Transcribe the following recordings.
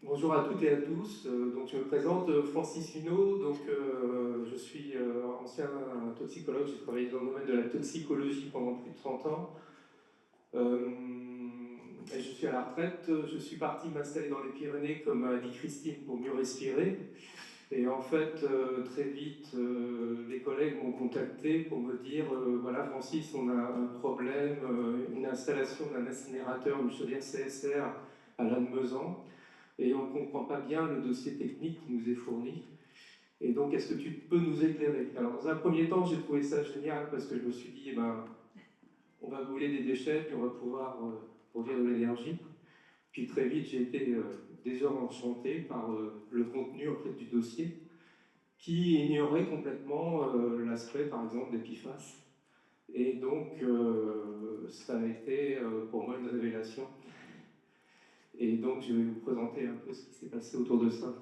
Bonjour à toutes et à tous. Donc, je me présente, Francis Huneau. Donc, je suis ancien toxicologue. J'ai travaillé dans le domaine de la toxicologie pendant plus de 30 ans. Euh, et je suis à la retraite. Je suis parti m'installer dans les Pyrénées, comme a dit Christine, pour mieux respirer. Et en fait, très vite, les collègues m'ont contacté pour me dire voilà, Francis, on a un problème, une installation d'un incinérateur, une chaudière CSR à Lannemezan, et on ne comprend pas bien le dossier technique qui nous est fourni. Et donc, est-ce que tu peux nous éclairer? Alors, dans un premier temps, j'ai trouvé ça génial parce que je me suis dit, eh ben, on va brûler des déchets, puis on va pouvoir produire de l'énergie. Puis très vite, j'ai été déjà enchanté par le contenu en fait, du dossier, qui ignorait complètement l'aspect, par exemple, des PFAS. Et donc, ça a été pour moi une révélation. Et donc, je vais vous présenter un peu ce qui s'est passé autour de ça,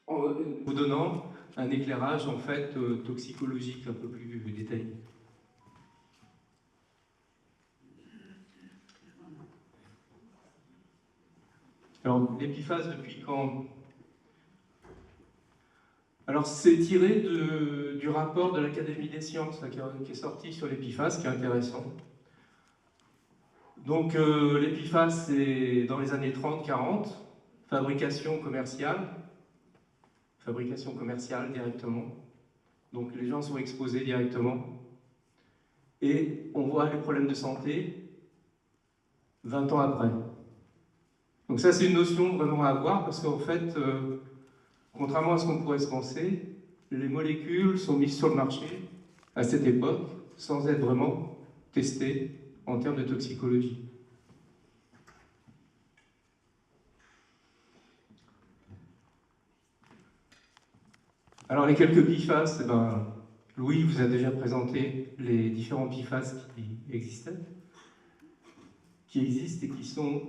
en vous donnant un éclairage en fait toxicologique un peu plus détaillé. Alors, l'épiphase, depuis quand? Alors, c'est tiré du rapport de l'Académie des sciences là, qui est sorti sur l'épiphase, qui est intéressant. Donc, l'épiphase, c'est dans les années 30-40, fabrication commerciale directement. Donc, les gens sont exposés directement. Et on voit les problèmes de santé 20 ans après. Donc ça, c'est une notion vraiment à avoir, parce qu'en fait, contrairement à ce qu'on pourrait se penser, les molécules sont mises sur le marché à cette époque, sans être vraiment testées en termes de toxicologie. Alors les quelques PFAS, Louis vous a déjà présenté les différents PFAS qui existent et qui sont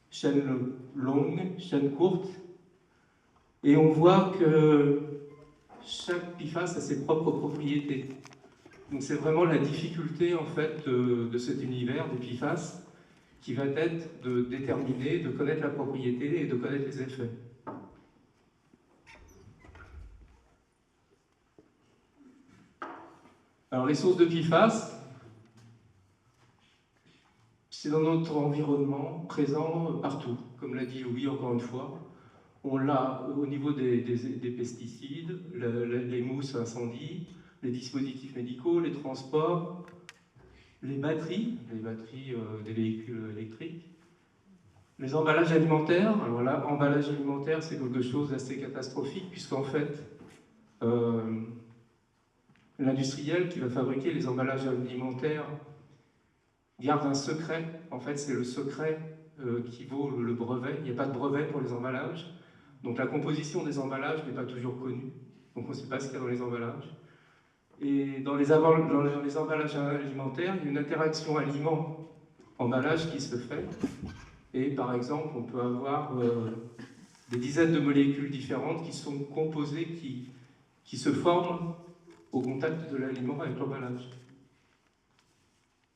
chaînes longues, chaînes courtes, et on voit que chaque PFAS a ses propres propriétés. Donc c'est vraiment la difficulté en fait de cet univers des PFAS qui va être de déterminer, de connaître la propriété et de connaître les effets. Alors les sources de PFAS, c'est dans notre environnement, présent partout, comme l'a dit Louis encore une fois. On l'a au niveau des pesticides, les mousses à incendie, les dispositifs médicaux, les transports, les batteries des véhicules électriques, les emballages alimentaires. Alors là, emballage alimentaire, c'est quelque chose d'assez catastrophique, puisqu'en fait, l'industriel qui va fabriquer les emballages alimentaires garde un secret. En fait, c'est le secret qui vaut le brevet. Il n'y a pas de brevet pour les emballages. Donc la composition des emballages n'est pas toujours connue. Donc on ne sait pas ce qu'il y a dans les emballages. Et dans les emballages alimentaires, il y a une interaction aliment-emballage qui se fait. Et par exemple, on peut avoir des dizaines de molécules différentes qui sont composées, qui se forment au contact de l'aliment avec l'emballage,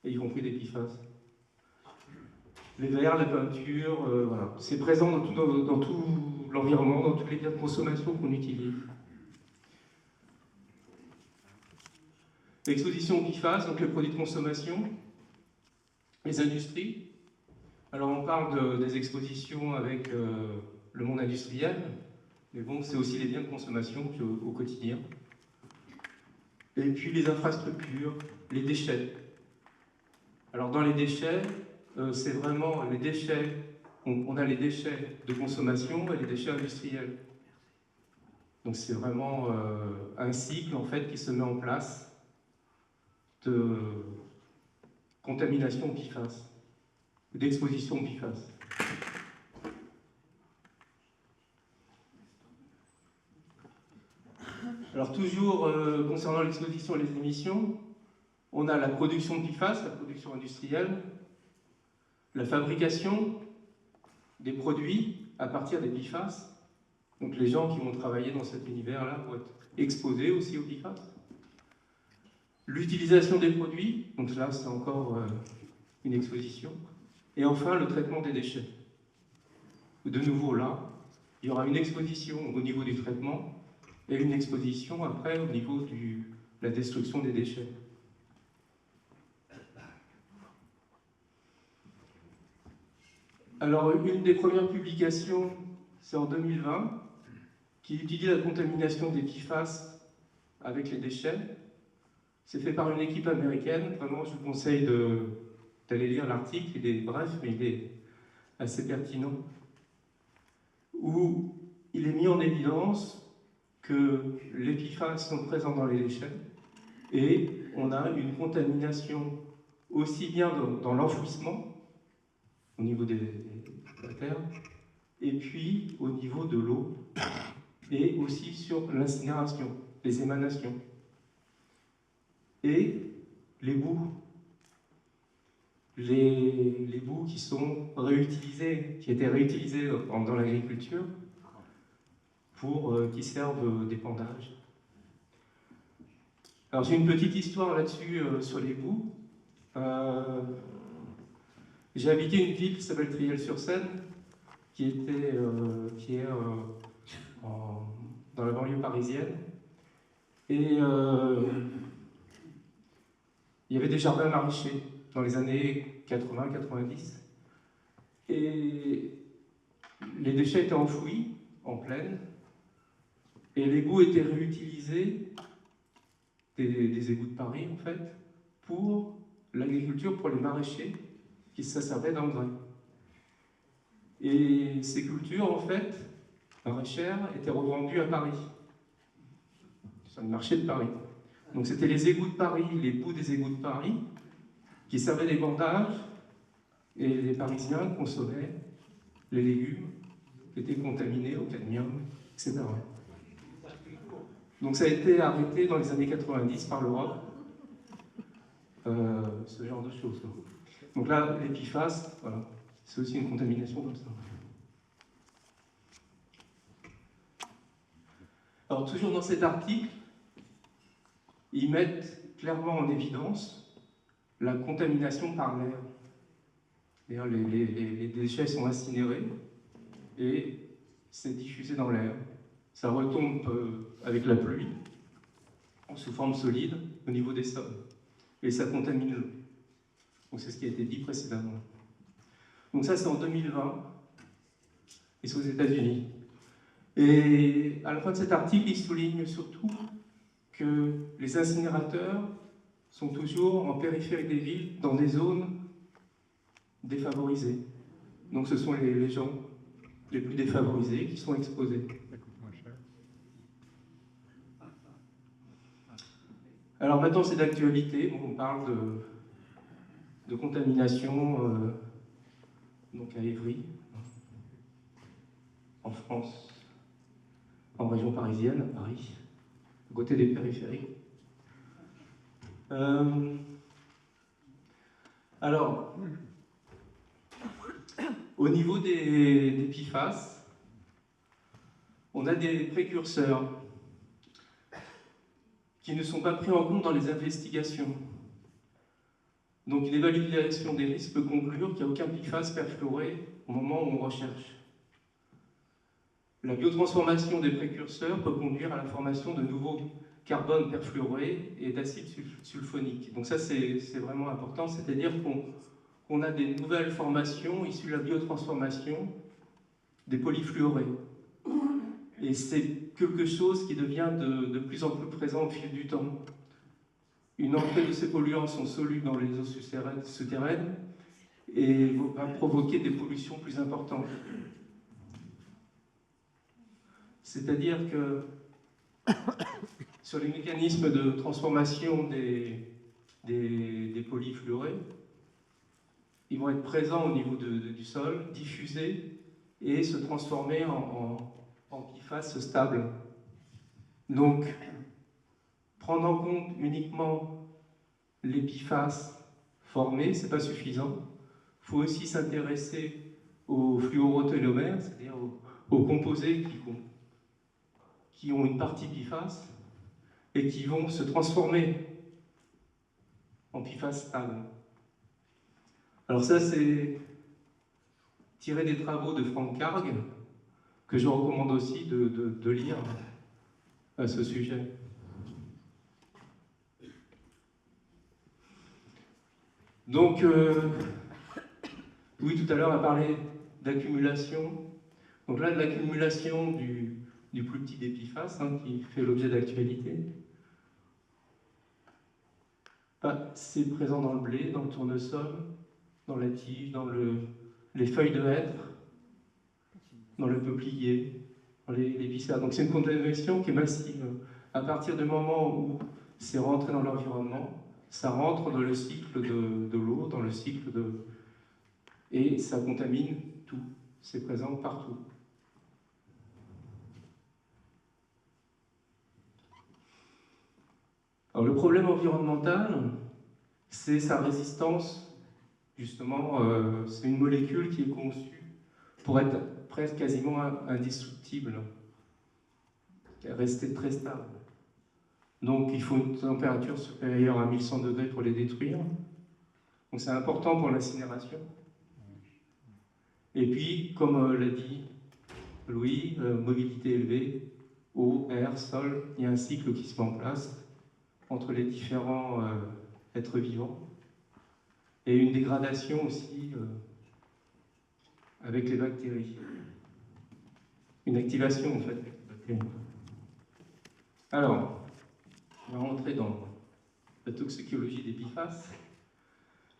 et y compris des PFAS. Les verres, la peinture, voilà. C'est présent dans tout l'environnement, dans tous les biens de consommation qu'on utilise. L'exposition aux PFAS, donc les produits de consommation, les industries. Alors on parle des expositions avec le monde industriel, mais bon, c'est aussi les biens de consommation au quotidien. Et puis les infrastructures, les déchets. Alors dans les déchets, c'est vraiment les déchets, on a les déchets de consommation et les déchets industriels. Donc c'est vraiment un cycle en fait qui se met en place de contamination PFAS, d'exposition PFAS. Alors toujours concernant l'exposition et les émissions, on a la production de PFAS, la production industrielle, la fabrication des produits à partir des PFAS. Donc les gens qui vont travailler dans cet univers-là vont être exposés aussi aux PFAS. L'utilisation des produits, donc là c'est encore une exposition. Et enfin le traitement des déchets. de nouveau là. Il y aura une exposition au niveau du traitement et une exposition après au niveau de la destruction des déchets. Alors, une des premières publications, c'est en 2020, qui étudie la contamination des PFAS avec les déchets. C'est fait par une équipe américaine. Vraiment, je vous conseille d'aller lire l'article. Il est bref, mais il est assez pertinent. Où il est mis en évidence que les PFAS sont présents dans les déchets et on a une contamination aussi bien dans l'enfouissement, au niveau de la terre, et puis au niveau de l'eau, et aussi sur l'incinération, les émanations. Et les boues. Les boues qui sont réutilisées, qui étaient réutilisées dans l'agriculture, qui servent d'épandage. Alors j'ai une petite histoire là-dessus sur les boues. J'ai habité une ville qui s'appelle Triel-sur-Seine, qui est dans la banlieue parisienne. Et il y avait des jardins maraîchers dans les années 80-90. Et les déchets étaient enfouis en plaine. Et les boues étaient réutilisées, des égouts de Paris en fait, pour l'agriculture, pour les maraîchers, qui se servaient d'engrais. Et ces cultures, en fait, maraîchères, étaient revendues à Paris, sur le marché de Paris. Donc c'était les égouts de Paris, les boues des égouts de Paris, qui servaient d'épandage, et les Parisiens consommaient les légumes qui étaient contaminés au cadmium, etc. Donc ça a été arrêté dans les années 90 par l'Europe, ce genre de choses. Donc là, les PFAS, voilà, c'est aussi une contamination comme ça. Alors toujours dans cet article, ils mettent clairement en évidence la contamination par l'air. Les déchets sont incinérés et c'est diffusé dans l'air. Ça retombe avec la pluie, sous forme solide, au niveau des sols. Et ça contamine l'eau. Donc c'est ce qui a été dit précédemment. Donc ça c'est en 2020, et c'est aux États-Unis. Et à la fin de cet article, il souligne surtout que les incinérateurs sont toujours en périphérie des villes, dans des zones défavorisées. Donc ce sont les gens les plus défavorisés qui sont exposés. Alors maintenant c'est d'actualité, on parle de contamination donc à Évry, en France, en région parisienne, à Paris, à côté des périphéries. Alors, au niveau des PFAS, on a des précurseurs qui ne sont pas pris en compte dans les investigations. Donc une évaluation des risques peut conclure qu'il n'y a aucun PFAS perfluoré au moment où on recherche. La biotransformation des précurseurs peut conduire à la formation de nouveaux carbones perfluorés et d'acides sulfoniques. Donc ça c'est vraiment important, c'est-à-dire qu'on a des nouvelles formations issues de la biotransformation des polyfluorés. Et c'est quelque chose qui devient de plus en plus présent au fil du temps. Une entrée de ces polluants sont solubles dans les eaux souterraines et va provoquer des pollutions plus importantes. C'est-à-dire que sur les mécanismes de transformation des polyfluorés, ils vont être présents au niveau du sol, diffusés et se transformer en PFAS stable. Donc, prendre en compte uniquement les PFAS formés, ce n'est pas suffisant. Il faut aussi s'intéresser aux fluorotélomères, c'est-à-dire aux composés qui ont une partie PFAS et qui vont se transformer en PFAS stable. Alors ça, c'est tiré des travaux de Frank Karg, que je recommande aussi de lire à ce sujet. Donc, oui, tout à l'heure, on a parlé d'accumulation. Donc là, de l'accumulation du plus petit d'Épiphase, hein, qui fait l'objet d'actualité. C'est présent dans le blé, dans le tournesol, dans la tige, dans les feuilles de hêtre, dans le peuplier, dans l'épicéa. Donc c'est une contamination qui est massive. À partir du moment où c'est rentré dans l'environnement, ça rentre dans le cycle de l'eau, dans le cycle de... Et ça contamine tout. C'est présent partout. Alors le problème environnemental, c'est sa résistance. Justement, c'est une molécule qui est conçue pour être presque quasiment indestructible, rester très stable. Donc il faut une température supérieure à 1100 degrés pour les détruire. Donc c'est important pour l'incinération. Et puis, comme l'a dit Louis, mobilité élevée, eau, air, sol, il y a un cycle qui se met en place entre les différents êtres vivants. Et une dégradation aussi avec les bactéries. Une activation en fait des bactéries. Alors, on va rentrer dans la toxicologie d'Épiphase.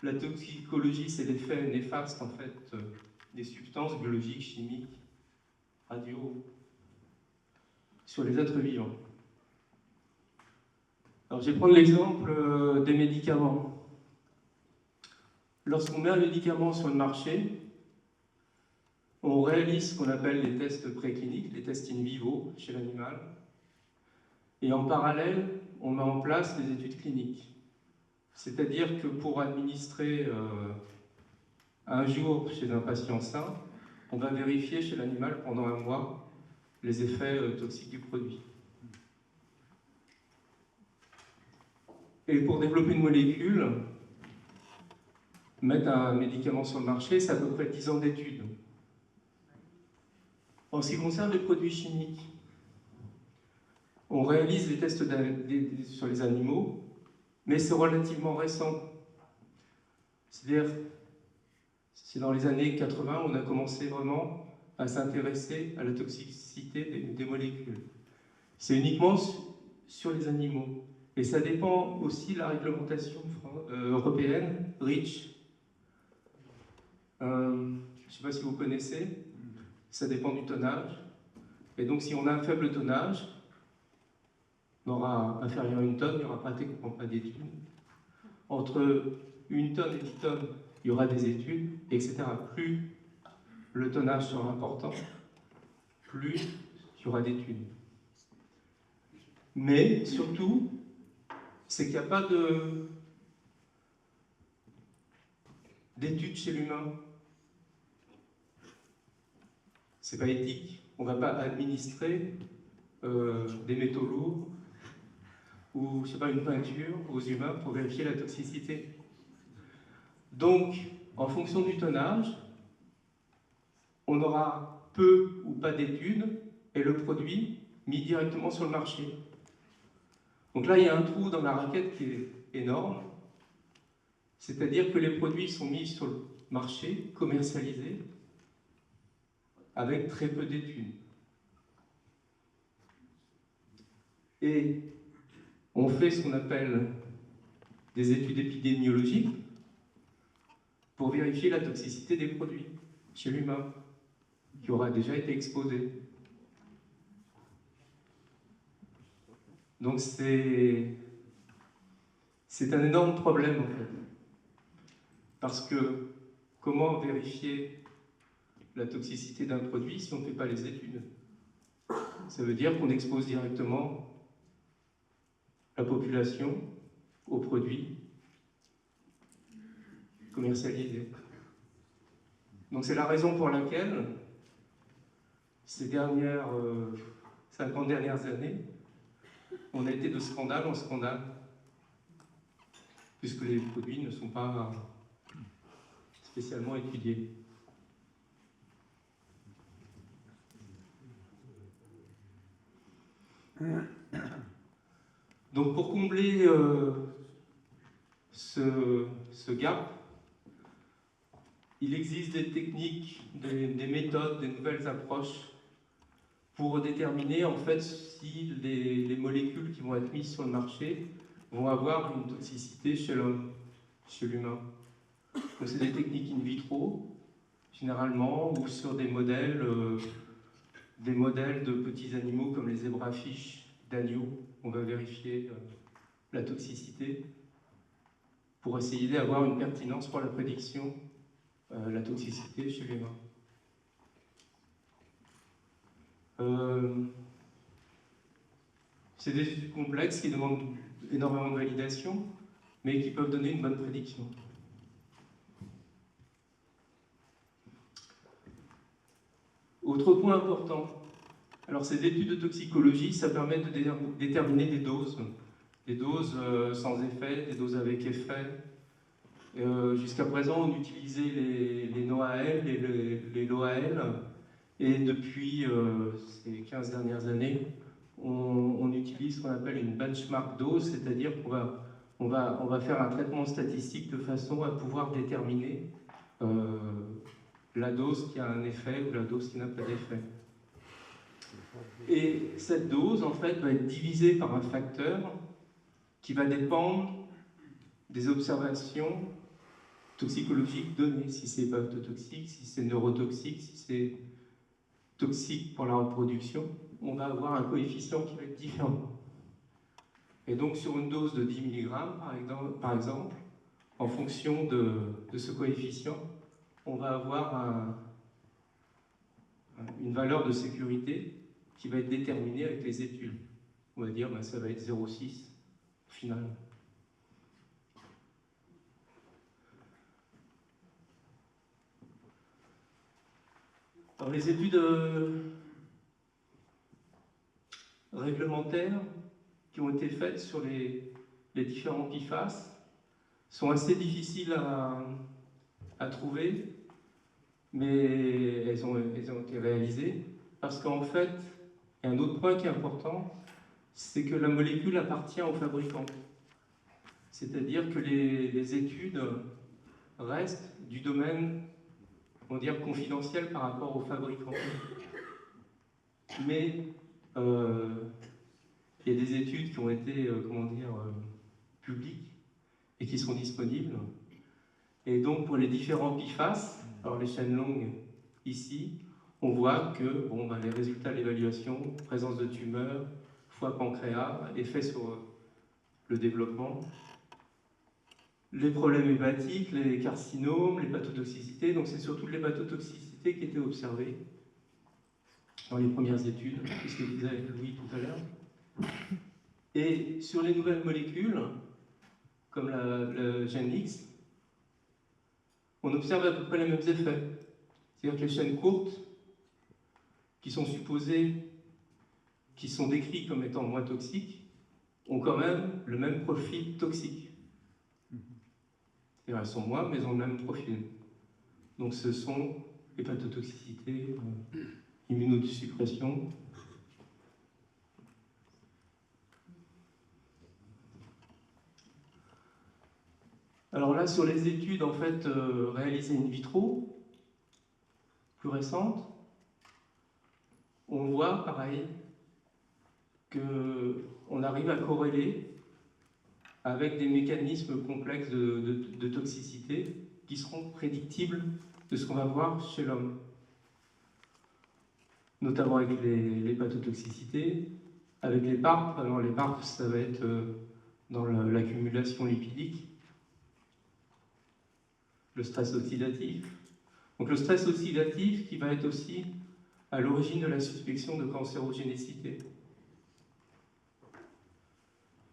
La toxicologie, c'est l'effet néfaste en fait des substances biologiques, chimiques, radio, sur les êtres vivants. Alors, je vais prendre l'exemple des médicaments. Lorsqu'on met un médicament sur le marché, on réalise ce qu'on appelle les tests précliniques, les tests in vivo chez l'animal, et en parallèle, on met en place les études cliniques. C'est-à-dire que pour administrer un jour chez un patient sain, on va vérifier chez l'animal pendant un mois les effets toxiques du produit. Et pour développer une molécule, mettre un médicament sur le marché, c'est à peu près 10 ans d'études. En ce qui concerne les produits chimiques, on réalise les tests sur les animaux, mais c'est relativement récent. C'est-à-dire, c'est dans les années 80 on a commencé vraiment à s'intéresser à la toxicité des molécules. C'est uniquement sur les animaux. Et ça dépend aussi de la réglementation européenne, REACH. Je ne sais pas si vous connaissez, ça dépend du tonnage. Et donc si on a un faible tonnage, on aura inférieur à 1 tonne, il n'y aura pratiquement pas d'études. Entre 1 tonne et 10 tonnes, il y aura des études, etc. Plus le tonnage sera important, plus il y aura d'études. Mais surtout, c'est qu'il n'y a pas d'études chez l'humain. C'est pas éthique. On ne va pas administrer des métaux lourds ou je sais pas, une peinture aux humains pour vérifier la toxicité. Donc, en fonction du tonnage, on aura peu ou pas d'études et le produit mis directement sur le marché. Donc là, il y a un trou dans la raquette qui est énorme, c'est-à-dire que les produits sont mis sur le marché, commercialisés, avec très peu d'études. Et on fait ce qu'on appelle des études épidémiologiques pour vérifier la toxicité des produits chez l'humain, qui aura déjà été exposé. Donc c'est un énorme problème en fait. Parce que comment vérifier la toxicité d'un produit si on ne fait pas les études? Ça veut dire qu'on expose directement la population aux produits commercialisés. Donc c'est la raison pour laquelle ces 50 dernières années, on a été de scandale en scandale, puisque les produits ne sont pas spécialement étudiés. Donc pour combler ce gap, il existe des techniques, des méthodes, des nouvelles approches pour déterminer en fait si les molécules qui vont être mises sur le marché vont avoir une toxicité chez l'homme, chez l'humain. Donc c'est des techniques in vitro, généralement, ou sur des modèles de petits animaux comme les zébrafiches d'agneaux. On va vérifier la toxicité pour essayer d'avoir une pertinence pour la prédiction, la toxicité chez l'humain. C'est des études complexes qui demandent énormément de validation, mais qui peuvent donner une bonne prédiction. Autre point important, alors ces études de toxicologie, ça permet de déterminer des doses sans effet, des doses avec effet. Jusqu'à présent, on utilisait les NOAEL et les LOAEL, et depuis ces 15 dernières années, on utilise ce qu'on appelle une benchmark dose, c'est-à-dire qu'on va faire un traitement statistique de façon à pouvoir déterminer la dose qui a un effet ou la dose qui n'a pas d'effet. Et cette dose, en fait, va être divisée par un facteur qui va dépendre des observations toxicologiques données, si c'est hépatotoxique, si c'est neurotoxique, si c'est toxique pour la reproduction, on va avoir un coefficient qui va être différent. Et donc sur une dose de 10 mg, par exemple, en fonction de ce coefficient, on va avoir une valeur de sécurité qui va être déterminée avec les études. On va dire que ça va être 0,6 au final. Alors les études réglementaires qui ont été faites sur les différents PFAS sont assez difficiles à trouver, mais elles ont été réalisées parce qu'en fait, il y a un autre point qui est important, c'est que la molécule appartient au fabricant. C'est-à-dire que les études restent du domaine, on va dire, confidentiel par rapport au fabricant. Mais il y a des études qui ont été, publiques et qui sont disponibles. Et donc pour les différents PFAS, alors les chaînes longues ici, on voit que les résultats de l'évaluation, présence de tumeurs, foie, pancréas, effet sur le développement, les problèmes hépatiques, les carcinomes, l'hépatotoxicité, donc c'est surtout l'hépatotoxicité qui était observée dans les premières études, c'est ce que disait Louis tout à l'heure. Et sur les nouvelles molécules, comme le gène X, on observe à peu près les mêmes effets. C'est-à-dire que les chaînes courtes, qui sont décrites comme étant moins toxiques, ont quand même le même profil toxique. C'est-à-dire elles sont moins, mais elles ont le même profil. Donc ce sont hépatotoxicité, immunosuppression. Alors là, sur les études en fait réalisées in vitro, plus récentes, on voit pareil qu'on arrive à corréler avec des mécanismes complexes de toxicité qui seront prédictibles de ce qu'on va voir chez l'homme, notamment avec l'hépatotoxicité, avec les PARP. Alors les PARP, ça va être dans l'accumulation lipidique, le stress oxydatif. Donc le stress oxydatif qui va être aussi à l'origine de la suspicion de cancérogénicité.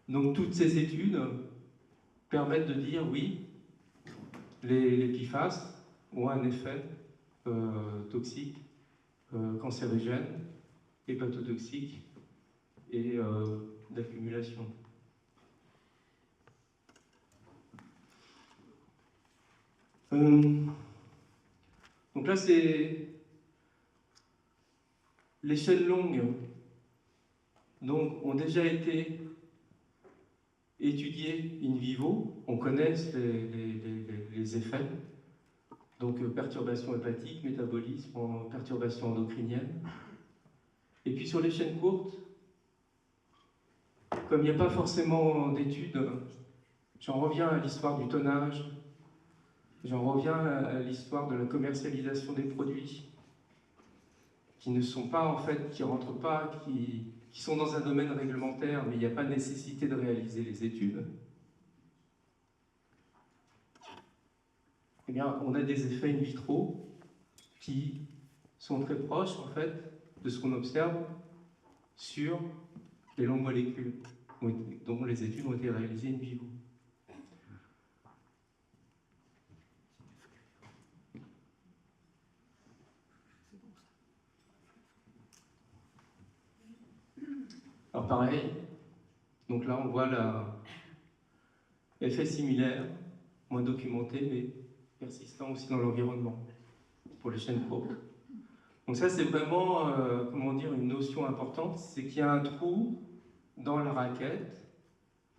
Donc toutes ces études permettent de dire oui, les PFAS ont un effet toxique, cancérigène, hépatotoxique et d'accumulation. Donc là, c'est les chaînes longues donc, ont déjà été étudiés in vivo. On connaît les effets, donc perturbation hépatique, métabolisme, perturbation endocrinienne. Et puis sur les chaînes courtes, comme il n'y a pas forcément d'études, j'en reviens à l'histoire du tonnage, j'en reviens à l'histoire de la commercialisation des produits qui ne sont pas, en fait, qui ne rentrent pas, qui sont dans un domaine réglementaire, mais il n'y a pas nécessité de réaliser les études. Eh bien, on a des effets in vitro qui sont très proches, en fait, de ce qu'on observe sur les longues molécules, dont les études ont été réalisées in vivo. Alors pareil, donc là on voit l'effet similaire, moins documenté, mais persistant aussi dans l'environnement, pour les chaînes courtes. Donc ça c'est vraiment, comment dire, une notion importante, c'est qu'il y a un trou dans la raquette,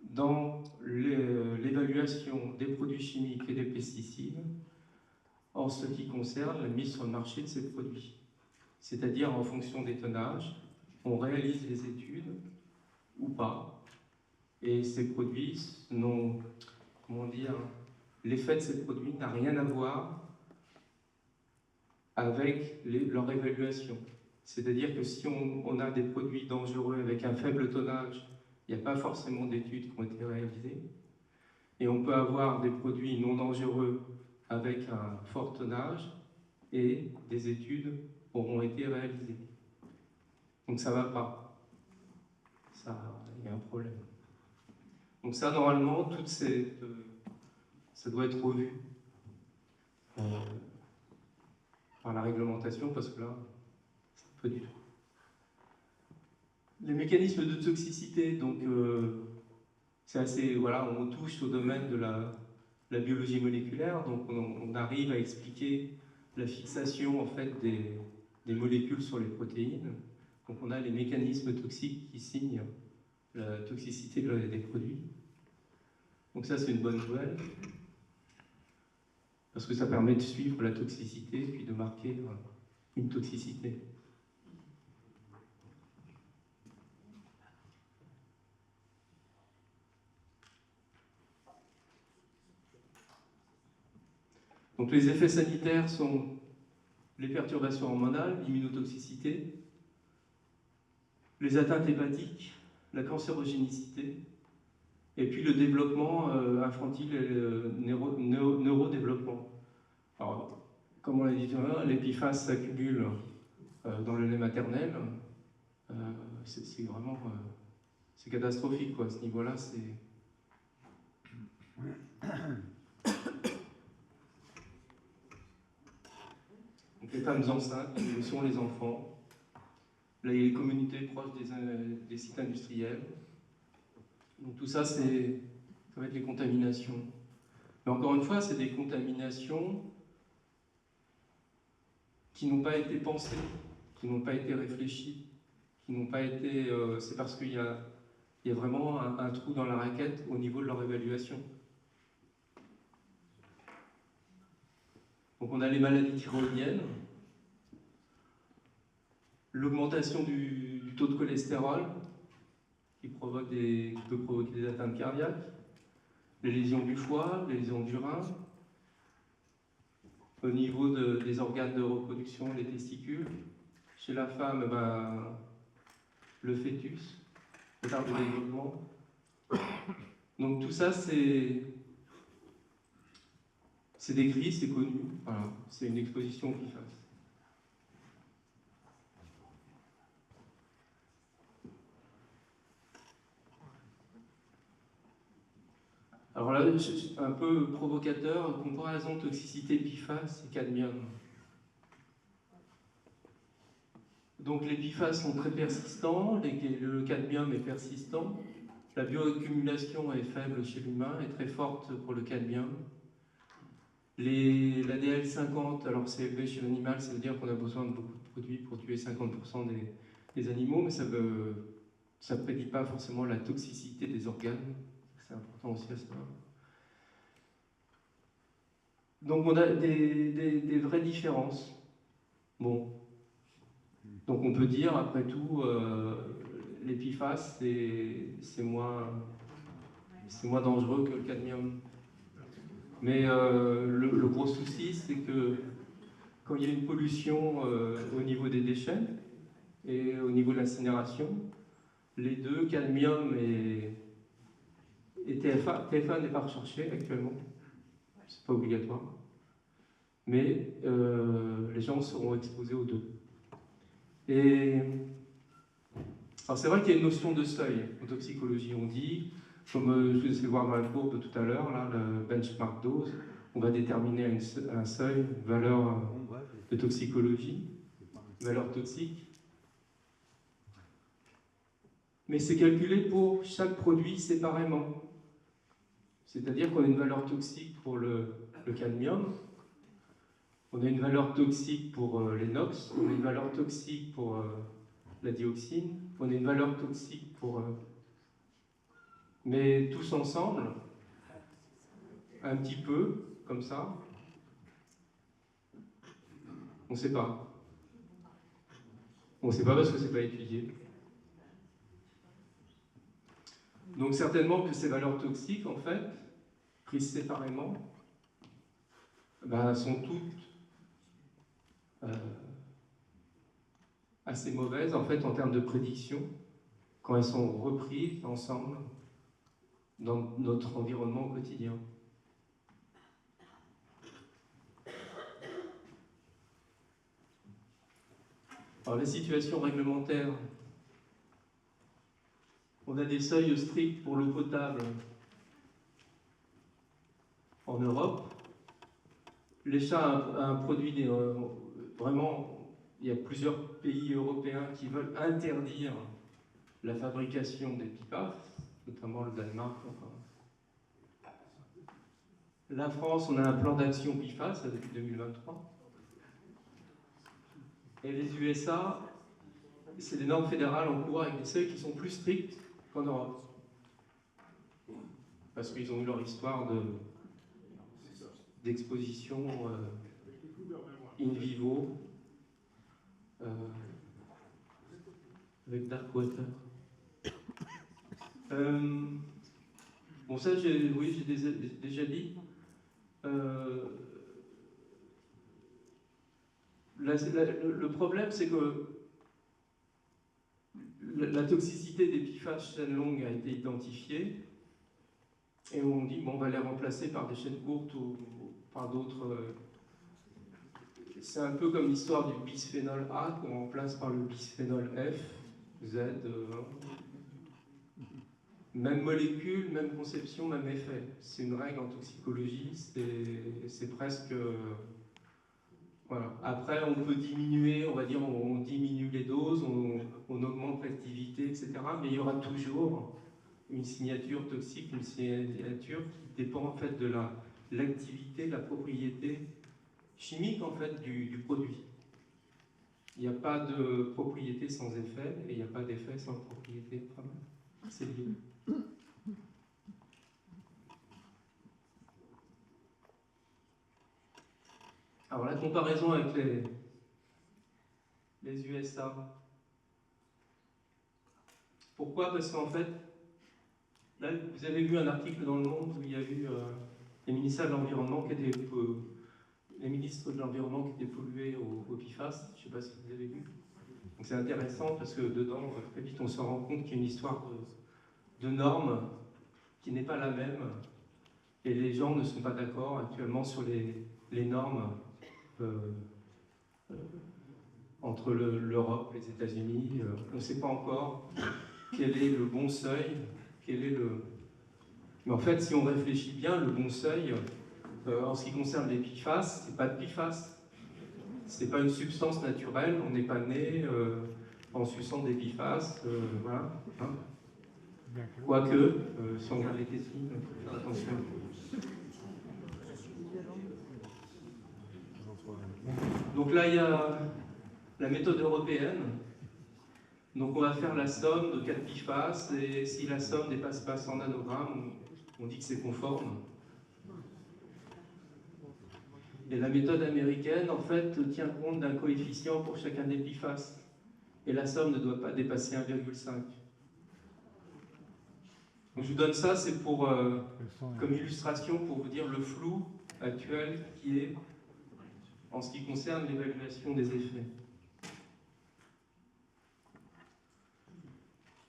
dans l'évaluation des produits chimiques et des pesticides, en ce qui concerne la mise sur le marché de ces produits. C'est-à-dire en fonction des tonnages, on réalise les études ou pas, et ces produits n'ont, comment dire, l'effet de ces produits n'a rien à voir avec leur évaluation. C'est-à-dire que si on a des produits dangereux avec un faible tonnage, il n'y a pas forcément d'études qui ont été réalisées. Et on peut avoir des produits non dangereux avec un fort tonnage et des études auront été réalisées. Donc ça ne va pas. Il y a un problème. Donc ça, normalement, ça doit être revu par la réglementation, parce que là, pas du tout. Les mécanismes de toxicité, donc c'est assez, voilà, on touche au domaine de la biologie moléculaire, donc on arrive à expliquer la fixation en fait des molécules sur les protéines. Donc on a les mécanismes toxiques qui signent la toxicité des produits. Donc ça c'est une bonne nouvelle, parce que ça permet de suivre la toxicité puis de marquer une toxicité. Donc les effets sanitaires sont les perturbations hormonales, l'immunotoxicité, les atteintes hépatiques, la cancérogénicité, et puis le développement infantile et le neurodéveloppement. Alors, comme on l'a dit tout à l'heure, l'épiphyse s'accumule dans le lait maternel. C'est vraiment c'est catastrophique, quoi. À ce niveau-là, c'est... Donc, les femmes enceintes, où sont les enfants. Là, il y a les communautés proches des sites industriels. Donc tout ça, ça va être les contaminations. Mais encore une fois, c'est des contaminations qui n'ont pas été pensées, qui n'ont pas été réfléchies, qui n'ont pas été... c'est parce qu'il y a vraiment un trou dans la raquette au niveau de leur évaluation. Donc on a les maladies thyroïdiennes, l'augmentation du taux de cholestérol qui peut provoquer des atteintes cardiaques, les lésions du foie, les lésions du rein, au niveau des organes de reproduction, les testicules. Chez la femme, le fœtus, le retard de développement. Donc tout ça, c'est décrit, c'est connu. Voilà. C'est une exposition qui fasse. Alors là, un peu provocateur, comparaison toxicité PFAS et cadmium. Donc les PFAS sont très persistants, le cadmium est persistant, la bioaccumulation est faible chez l'humain et très forte pour le cadmium. L'ADL50, alors c'est élevé chez l'animal, ça veut dire qu'on a besoin de beaucoup de produits pour tuer 50% des animaux, mais ça veut ça ne prédit pas forcément la toxicité des organes, c'est important aussi à savoir. Donc on a des vraies différences. Bon. Donc on peut dire, après tout, les PFAS, c'est moins dangereux que le cadmium. Mais le gros souci, c'est que quand il y a une pollution au niveau des déchets et au niveau de l'incinération, les deux, cadmium et TFA n'est pas recherché actuellement, c'est pas obligatoire, mais les gens seront exposés aux deux. Et alors c'est vrai qu'il y a une notion de seuil en toxicologie. On dit, comme je vais voir dans la courbe tout à l'heure, là, le benchmark dose, on va déterminer un seuil, une valeur de toxicologie, une valeur toxique. Mais c'est calculé pour chaque produit séparément. C'est-à-dire qu'on a une valeur toxique pour le cadmium, on a une valeur toxique pour les NOx, on a une valeur toxique pour la dioxine, on a une valeur toxique pour... mais tous ensemble, un petit peu, comme ça, on ne sait pas. On ne sait pas parce que ce n'est pas étudié. Donc certainement que ces valeurs toxiques, en fait, prises séparément, sont toutes assez mauvaises, en fait, en termes de prédiction, quand elles sont reprises ensemble dans notre environnement au quotidien. Alors la situation réglementaire, on a des seuils stricts pour l'eau potable en Europe. L'ECHA a un produit vraiment, il y a plusieurs pays européens qui veulent interdire la fabrication des PFAS, notamment le Danemark. Enfin. La France, on a un plan d'action PFAS depuis 2023. Et les USA, c'est des normes fédérales en cours avec des seuils qui sont plus stricts qu'en Europe. Parce qu'ils ont eu leur histoire d'exposition in vivo avec Darkwater. Bon, ça, oui, j'ai déjà dit. Le problème, c'est que la toxicité des PFAS chaînes longues a été identifiée et on dit bon, on va les remplacer par des chaînes courtes ou par d'autres. C'est un peu comme l'histoire du bisphénol A qu'on remplace par le bisphénol F, Z. Même molécule, même conception, même effet. C'est une règle en toxicologie, c'est presque... voilà. Après, on peut diminuer, on va dire, on diminue les doses, on augmente l'activité, etc. Mais il y aura toujours une signature toxique, une signature qui dépend en fait de l'activité, de la propriété chimique en fait du produit. Il n'y a pas de propriété sans effet et il n'y a pas d'effet sans propriété. C'est lié. Alors la comparaison avec les USA. Pourquoi? Parce qu'en fait, là, vous avez vu un article dans Le Monde où il y a eu les ministères de l'Environnement qui étaient les ministres de l'Environnement qui étaient pollués au PFAS. Je ne sais pas si vous avez vu. Donc c'est intéressant parce que dedans, très vite, on se rend compte qu'il y a une histoire de normes qui n'est pas la même. Et les gens ne sont pas d'accord actuellement sur les normes entre l'Europe et les États-Unis. On ne sait pas encore quel est le bon seuil, Mais en fait, si on réfléchit bien, le bon seuil, en ce qui concerne les PFAS, c'est pas de PFAS. C'est pas une substance naturelle, on n'est pas né en suçant des PFAS, voilà. Hein. Quoique, si on regarde les testis, il faut faire attention. Donc là, il y a la méthode européenne. Donc on va faire la somme de 4 bifaces, et si la somme dépasse pas 100 nanogrammes, on dit que c'est conforme. Et la méthode américaine, en fait, tient compte d'un coefficient pour chacun des bifaces. Et la somme ne doit pas dépasser 1,5. Donc je vous donne ça, c'est pour, comme illustration pour vous dire le flou actuel qui est en ce qui concerne l'évaluation des effets.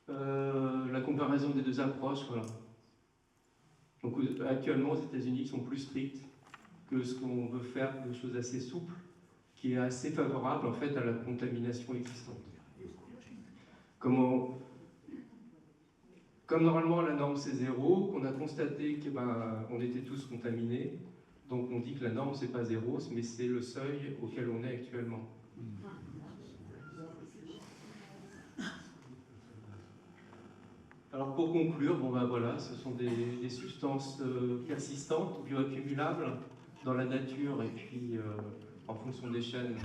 La comparaison des deux approches, voilà. Donc actuellement, aux États-Unis, ils sont plus stricts que ce qu'on veut faire, des choses assez souples, qui est assez favorable en fait à la contamination existante. Comme normalement la norme c'est 0, qu'on a constaté qu'on était tous contaminés, donc on dit que la norme c'est pas 0, mais c'est le seuil auquel on est actuellement. Alors pour conclure, voilà, ce sont des substances persistantes, bioaccumulables dans la nature et puis en fonction des chaînes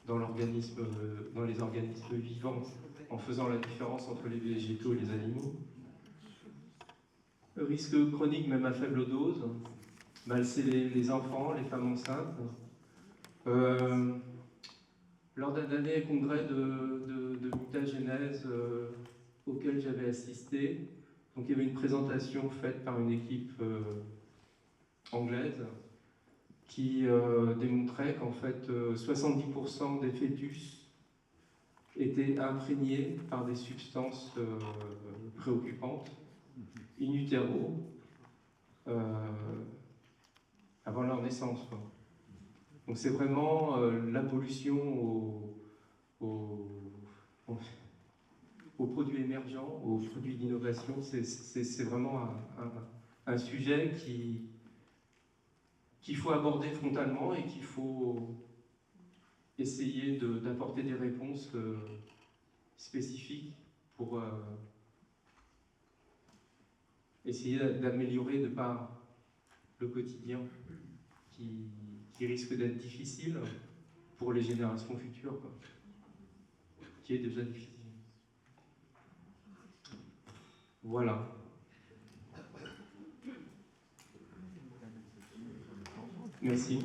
dans les organismes vivants, en faisant la différence entre les végétaux et les animaux. Le risque chronique même à faible dose, c'est les enfants, les femmes enceintes. Lors d'un dernier congrès de mutagénèse auquel j'avais assisté, donc il y avait une présentation faite par une équipe anglaise qui démontrait qu'en fait 70% des fœtus étaient imprégnés par des substances préoccupantes in utero avant leur naissance, quoi. Donc c'est vraiment la pollution aux produits émergents, aux produits d'innovation. C'est vraiment un sujet qu'il faut aborder frontalement et qu'il faut essayer d'apporter des réponses spécifiques pour essayer d'améliorer de par le quotidien qui risque d'être difficile pour les générations futures, quoi, qui est déjà difficile. Voilà. Merci.